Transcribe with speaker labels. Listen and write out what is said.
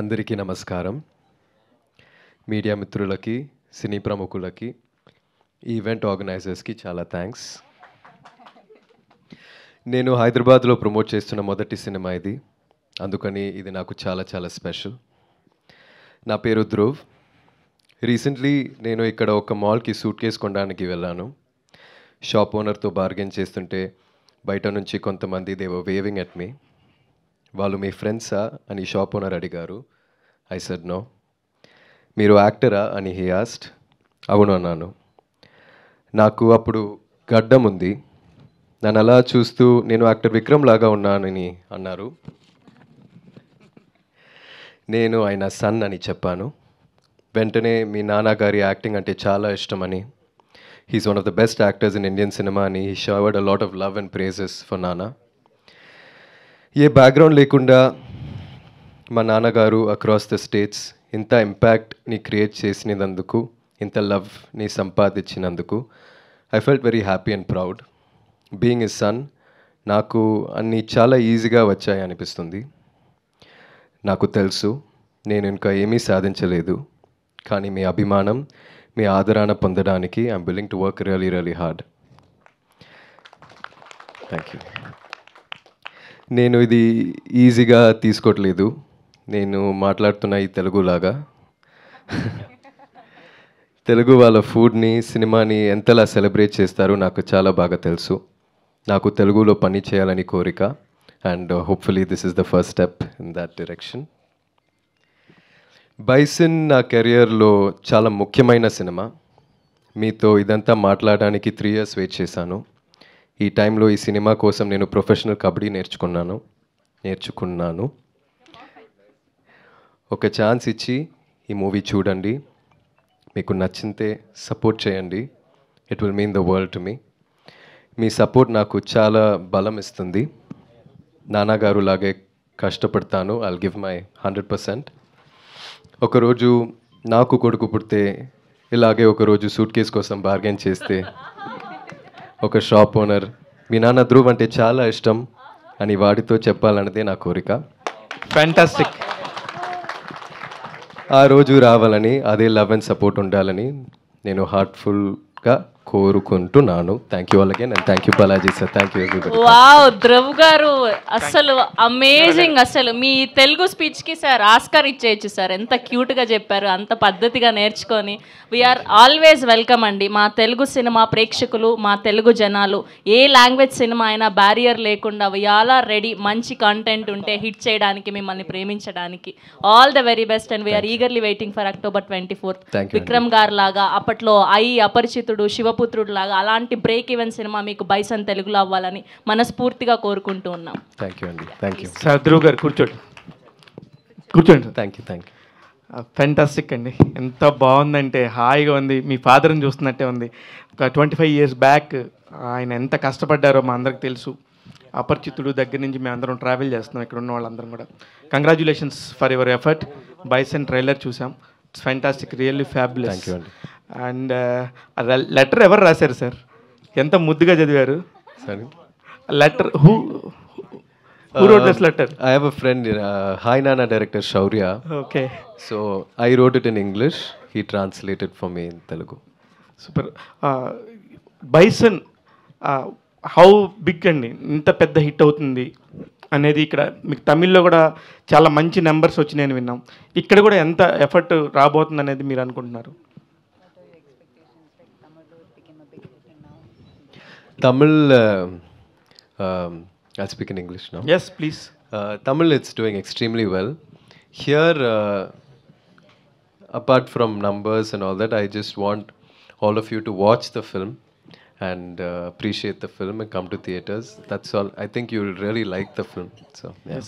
Speaker 1: అందరికీ నమస్కారం. మీడియా మిత్రులకి, సినీ ప్రముఖులకి, ఈవెంట్ ఆర్గనైజర్స్కి చాలా థ్యాంక్స్. నేను హైదరాబాద్లో ప్రమోట్ చేస్తున్న మొదటి సినిమా ఇది, అందుకని ఇది నాకు చాలా చాలా స్పెషల్. నా పేరు ధ్రువ్. రీసెంట్లీ నేను ఇక్కడ ఒక మాల్కి సూట్ కేస్ కొనడానికి వెళ్ళాను. షాప్ ఓనర్తో బార్గెన్ చేస్తుంటే బయట నుంచి కొంతమంది they were waving at me. వాళ్ళు మీ ఫ్రెండ్సా అని షాప్ ఓనర్ అడిగారు. I said no. మీరు యాక్టరా అని హీ ఆస్క్డ్. అవును అన్నాను. నాకు అప్పుడు గడ్డం ఉంది. నన్ను అలా చూస్తూ నేను యాక్టర్ విక్రమ్ లాగా ఉన్నానని అన్నారు. నేను ఆయన సన్ అని చెప్పాను. వెంటనే మీ నాన్నగారి యాక్టింగ్ అంటే చాలా ఇష్టమని, he's one of the best actors in Indian cinema అని he showered a lot of love and praises for nanna. A background లేకుండా మా నాన్నగారు అక్రాస్ ద స్టేట్స్ ఇంత ఇంపాక్ట్ని క్రియేట్ చేసినందుకు, ఇంత లవ్ని సంపాదించినందుకు I felt very happy and proud. Being a son నాకు అన్నీ చాలా ఈజీగా వచ్చాయి అనిపిస్తుంది. నాకు తెలుసు నేను ఇంకా ఏమీ సాధించలేదు, కానీ మీ అభిమానం, మీ ఆదరణ పొందడానికి I'm willing to work really really hard. Thank you. నేను ఇది ఈజీగా తీసుకోవట్లేదు. నేను మాట్లాడుతున్న ఈ తెలుగులాగా. తెలుగు వాళ్ళ ఫుడ్ని, సినిమాని ఎంతలా సెలబ్రేట్ చేస్తారో నాకు చాలా బాగా తెలుసు. నాకు తెలుగులో పని చేయాలని కోరిక, and hopefully this is the first step in that direction. Bison నా కెరియర్లో చాలా ముఖ్యమైన సినిమా. మీతో ఇదంతా మాట్లాడడానికి 3 years వెయిట్ చేశాను. ఈ టైంలో ఈ సినిమా కోసం నేను ప్రొఫెషనల్ కబడ్డీ నేర్చుకున్నాను. ఒక ఛాన్స్ ఇచ్చి ఈ మూవీ చూడండి. మీకు నచ్చితే సపోర్ట్ చేయండి. It will mean the world to me. Me support నాకు చాలా బలం ఇస్తుంది. నాన్నగారు లాగే కష్టపడతాను. I'll give my 100%. ఒకరోజు నాకు కొడుకు పుడితే ఇలాగే ఒకరోజు సూట్ కేస్ కోసం బార్గెన్ చేస్తే ఒక షాప్ ఓనర్ మీ నాన్న ధ్రువ్ అంటే చాలా ఇష్టం అని వాడితో చెప్పాలన్నదే నా కోరిక.
Speaker 2: ఫ్యాంటాస్టిక్.
Speaker 1: ఆ రోజు రావాలని, అదే లవ్ అండ్ సపోర్ట్ ఉండాలని నేను హార్ట్ఫుల్గా కోరుకుంటున్నాను. Thank you all again and thank you Balaji sir. Thank you everybody.
Speaker 3: Wow, Dhruv గారు అసలు అమేజింగ్. అసలు మీ తెలుగు స్పీచ్కి సార్ ఆస్కార్ ఇచ్చేయచ్చు సార్. ఎంత క్యూట్గా చెప్పారు, అంత పద్ధతిగా నేర్చుకొని. వీఆర్ ఆల్వేస్ వెల్కమ్ అండి. మా తెలుగు సినిమా ప్రేక్షకులు, మా తెలుగు జనాలు ఏ లాంగ్వేజ్ సినిమా అయినా బ్యారియర్ లేకుండా వీఆర్ రెడీ. మంచి కంటెంట్ ఉంటే హిట్ చేయడానికి, మిమ్మల్ని ప్రేమించడానికి. All the very best and we are eagerly waiting for October 24th. Vikram garu లాగా, అప్పట్లో అపరిచితుడు, శివపుత్రుడు లాగా అలాంటి బ్రేక్ ఈవెన్ సినిమా మీకు బైసన్ తెలుగులో అవ్వాలని మనస్ఫూర్తిగా కోరుకుంటూ ఉన్నాం.
Speaker 1: థ్యాంక్ యూ అండి. Thank you
Speaker 2: sir. Dhruv garu కూర్చోండి.
Speaker 1: Thank you.
Speaker 2: ఫ్యాంటాస్టిక్ అండి. ఎంత బాగుందంటే హాయిగా ఉంది. మీ ఫాదర్ని చూస్తున్నట్టే ఉంది. ఒక 25 years బ్యాక్ ఆయన ఎంత కష్టపడ్డారో మా అందరికి తెలుసు. అపరిచితుడు దగ్గర నుంచి మేము అందరం ట్రావెల్ చేస్తున్నాం, ఇక్కడ ఉన్న వాళ్ళందరం కూడా. Congratulations for your effort. Bison trailer చూసాం. It's fantastic, really fabulous.
Speaker 1: Thank you అండి.
Speaker 2: అండ్ లెటర్ ఎవరు రాశారు సార్? ఎంత ముద్దుగా చదివారు.
Speaker 1: సరే.
Speaker 2: Letter who wrote this letter?
Speaker 1: I have a friend, Hi Nana director Shaurya.
Speaker 2: Okay.
Speaker 1: So I wrote it in English. He translated for me in Telugu.
Speaker 2: Super. Bison how big అండి, ఇంత పెద్ద hit అవుతుంది అనేది ఇక్కడ మీకు తమిళ్లో కూడా చాలా మంచి నెంబర్స్ వచ్చినాయని విన్నాం. ఇక్కడ కూడా ఎంత ఎఫర్ట్ రాబోతుంది అనేది మీరు అనుకుంటున్నారు?
Speaker 1: Tamil, I'll speak in English now.
Speaker 2: Yes, please.
Speaker 1: Tamil, it's doing extremely well. Here, apart from numbers and all that, I just want all of you to watch the film and appreciate the film and come to theaters. That's all. I think you'll really like the film. So, yeah.